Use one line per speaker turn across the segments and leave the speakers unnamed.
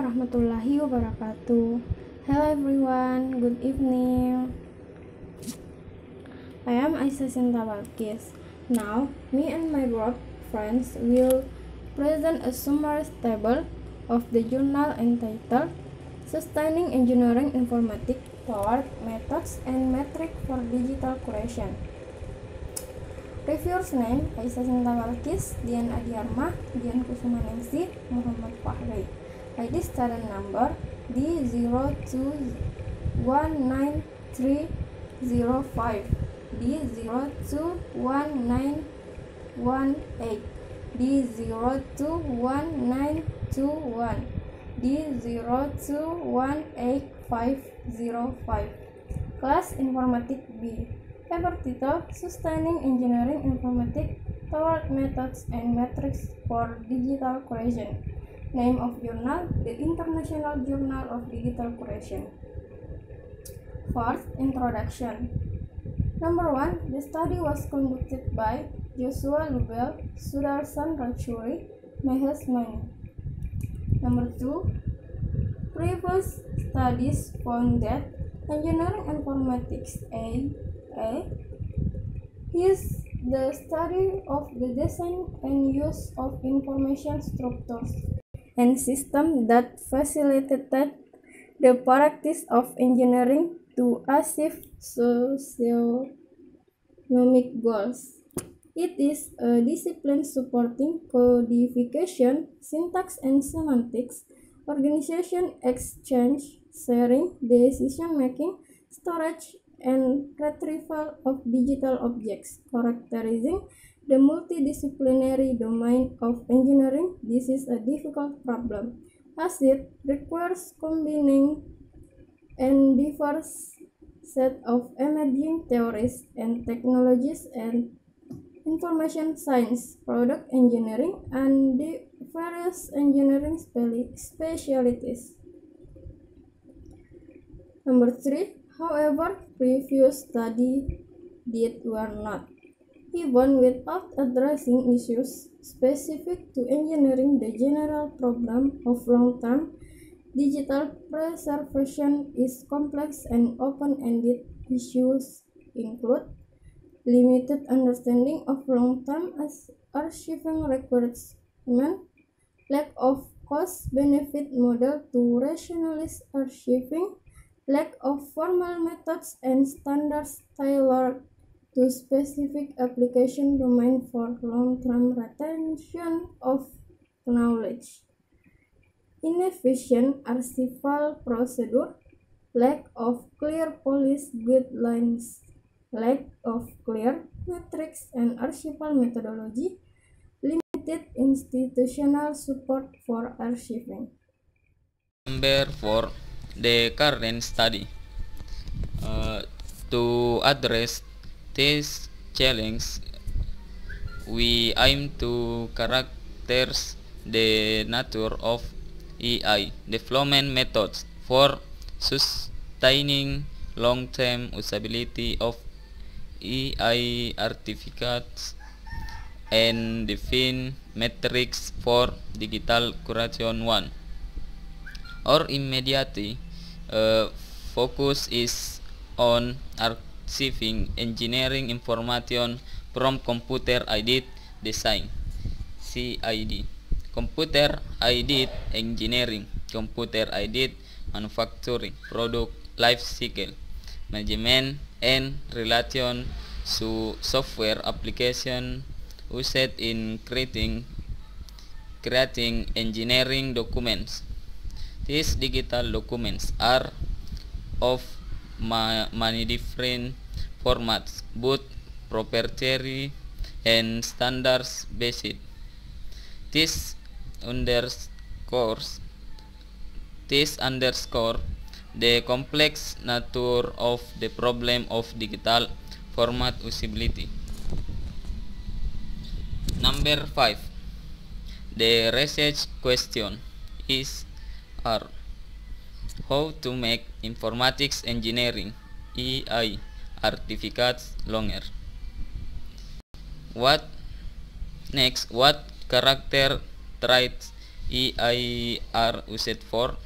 warahmatullahi wabarakatuh. Hello everyone, good evening. I am Aisyah Sinta Balkis. Now, me and my group friends will present a summary table of the journal entitled Sustaining Engineering Informatics Toward Methods and Metrics for Digital Curation. Reviewers name Aisyah Sinta Balkis, Dian Adiarmah, Dian Kusuma Ningsih, Muhammad Fahri. ID student number D02193005, D021918, D021921, D02185505. Kelas Informatik B. Paper title Sustaining Engineering Informatics Toward Methods and Metrics for Digital Curation. Name of journal, the International Journal of Digital Curation. First, introduction. Number 1, the study was conducted by Joshua Lubel, Sudarshan Rachuri, Mahesh Mani. Number 2, previous studies found that engineering informatics A is the study of the design and use of information structures and systems that facilitated the practice of engineering to achieve socio-economic goals. It is a discipline supporting codification, syntax and semantics, organization, exchange, sharing, decision-making, storage, and retrieval of digital objects, characterizing the multidisciplinary domain of engineering. This is a difficult problem, as it requires combining a diverse set of emerging theories and technologies and information science, product engineering, and the various engineering specialties. Number 3, however, previous study were not, even without addressing issues specific to engineering. The general problem of long-term digital preservation is complex, and open-ended issues include limited understanding of long-term archiving requirements, lack of cost-benefit model to rationalize archiving, lack of formal methods and standards tailored to specific application domain for long-term retention of knowledge, inefficient archival procedure, lack of clear policy guidelines, lack of clear metrics and archival methodology, limited institutional support for archiving.
Number 4, the current study. To address this challenge, we aim to characterize the nature of AI development methods for sustaining long-term usability of AI artifacts and define metrics for digital curation. 1. Our immediate focus is on archiving engineering information from computer-aided design (CAD), computer-aided engineering, computer-aided manufacturing, product life cycle management, and relation to software application used in creating engineering documents. These digital documents are of many different formats, both proprietary and standards based. This underscores the complex nature of the problem of digital format usability. Number 5, the research question is how to make informatics engineering AI artifacts longer. What character traits EI are used for?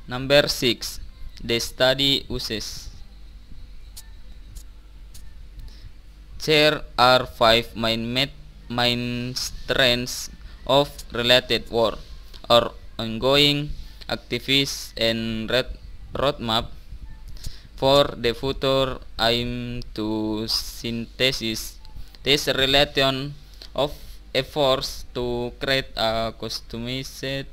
Number 6. The study uses. There are 5 main strands of related work or ongoing activities and roadmap for the future aim to synthesis this relation of efforts to create a customized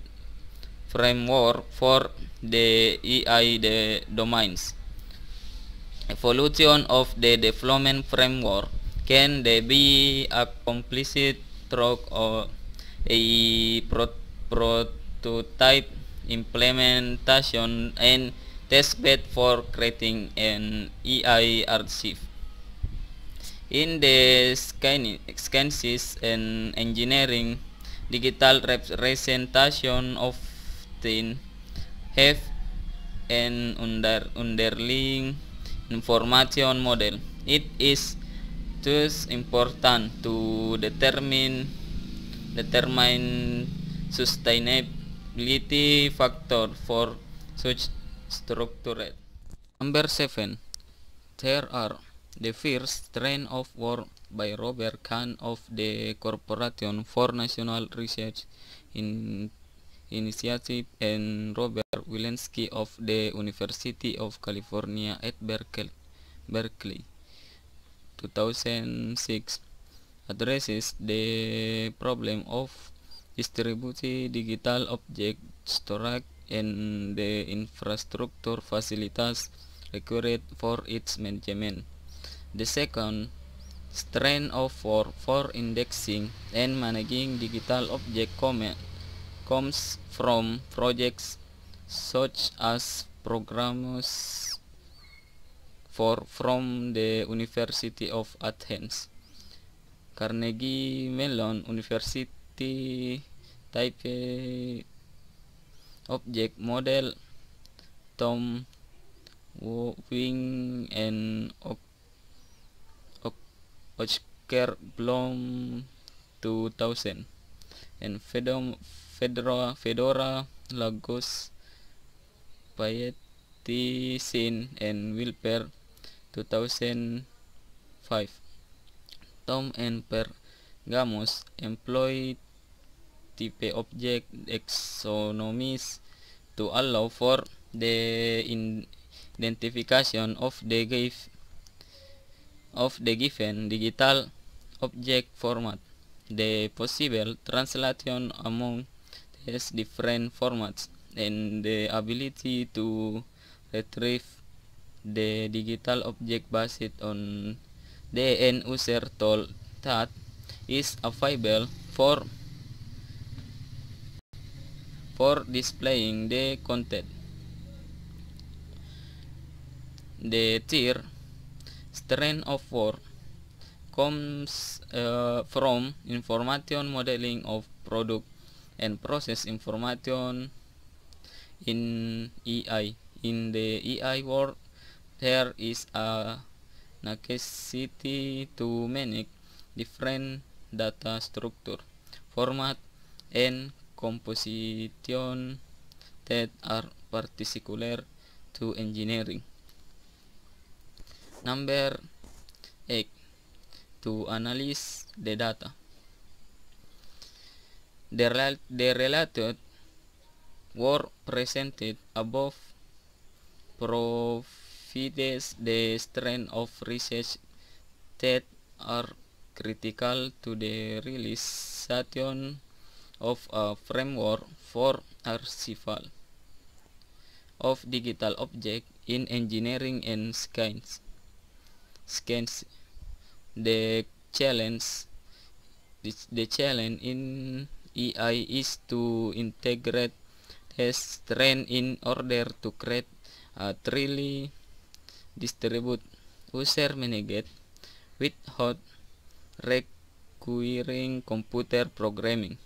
framework for the EI domains. Evolution of the development framework can be accomplished through a prototype implementation and testbed for creating an EI archive. In the sciences and engineering, digital representation often have an underlying information model. It is thus important to determine sustainability factor for such structure. Number 7. There are the first strain of work by Robert Kahn of the Corporation for National Research Initiative and Robert Walensky of the University of California at Berkeley 2006 addresses the problem of distributed digital object storage and the infrastructure facilities required for its management. The second strain of work for indexing and managing digital object comes from projects such as programs from the University of Athens, Carnegie Mellon University, Taipei Object Model, Tom Wing and Oscar Blom 2000, and Fedora Lagos Payeticin and Wilper 2005. Tom and Pergamos employ type object taxonomies to allow for the identification of the given digital object format, the possible translation among these different formats, and the ability to retrieve the digital object based on the end user tool that is available for displaying the content. The third strain of work comes from information modeling of product and process information in EI. In the EI world, there is a necessity to manage different data structure, format, and composition that are particular to engineering. Number 8. To analyze the data. The related work presented above provides the strength of research that are critical to the realization of a framework for archival of digital objects in engineering and science. The challenge in EI is to integrate this strength in order to create a truly distributed user managed without requiring computer programming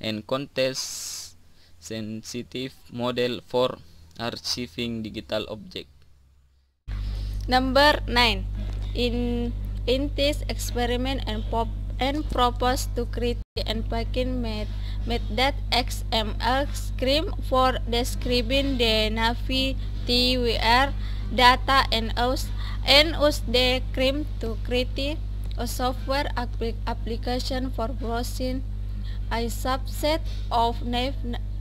and context sensitive model for archiving digital objects.
Number 9. In in this experiment and proposed to create and packing made that XML script for describing the Navi TWR data and use the script to create a software application for browsing a subset of the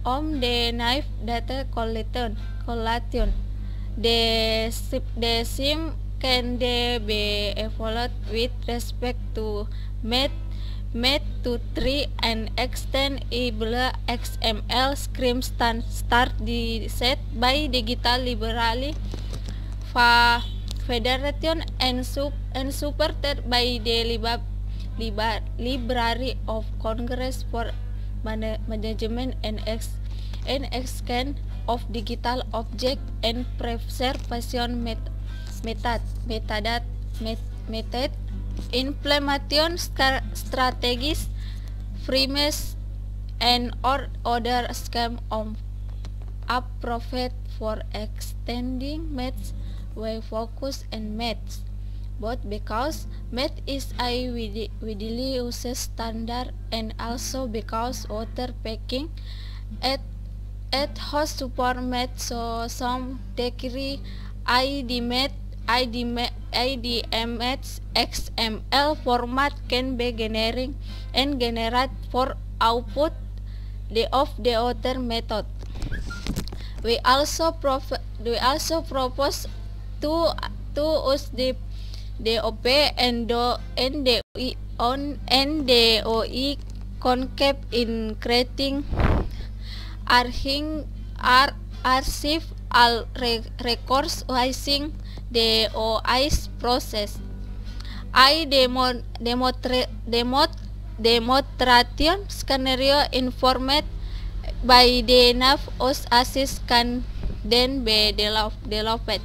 Navi data collation. The sim can be evaluated with respect to made to tree and extend able XML script start the set by Digital Library Federation and supported by the Library of Congress for Management and Extension of Digital Object and Preservation method implementation strategies frames and other scheme of appropriate for extending maths way focus and maths, both because math is a widely used standard and also because author packing at host support math, so some degree IDMS XML format can be generated and generate for output of the other method. We also propose to use the OP and the OE concept in creating archive all records using the OIS process. Demonstration scenario informed by the nav assist can then be developed.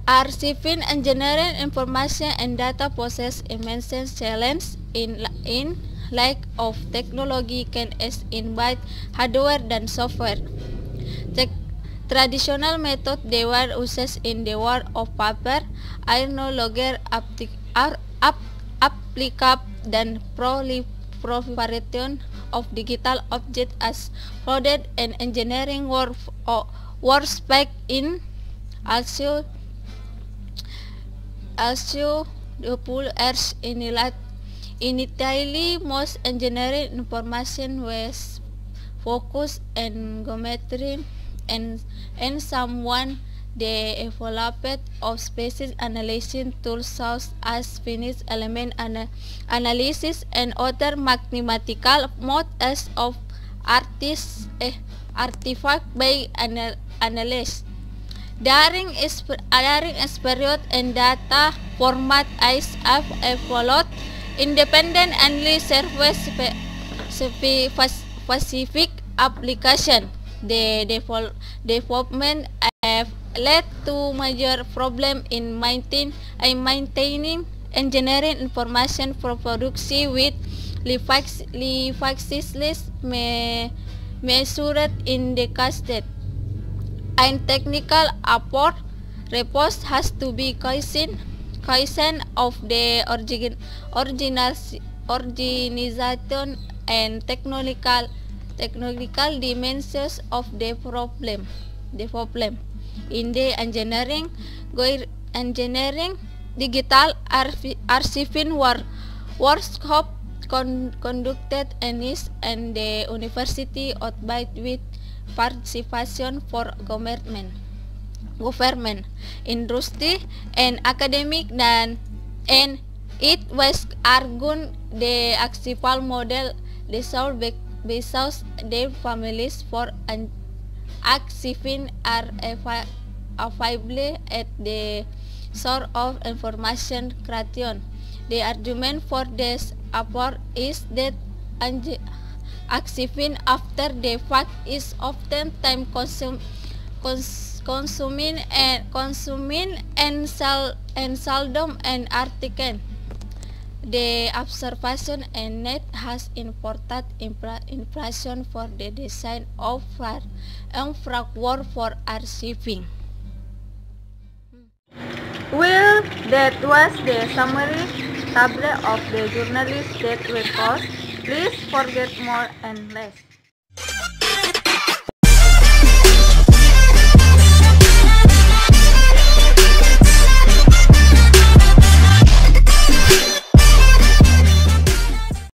Archiving engineering information and data process immense challenge in lack of technology can invite hardware than software. Traditional methods they were used in the world of paper are no longer applicable than proliferation of digital objects as flooded and engineering workspace in also the pool earth initially most engineering information was focused on geometry and someone the development of species analysis tools such as finite element analysis and other mathematical methods of artifact by analysis. During this period and data format is evolved independent and service specific application. The development have led to major problem in maintaining engineering information for production with Lifaxis measured in the casted. And technical apport report has to be cohesion of the organization and technological dimensions of the problem. In the engineering digital archiving workshop conducted and the University of Bait with participation for government, industry, and academic, and it was argued the archival model resolved because their families for archiving are available at the source of information creation. The argument for this approach is that archiving after the fact is often time consuming and seldom an article. The observation and net has important impression for the design of framework for archiving. That was the summary table of the journalist that we caused. Please forget more and less.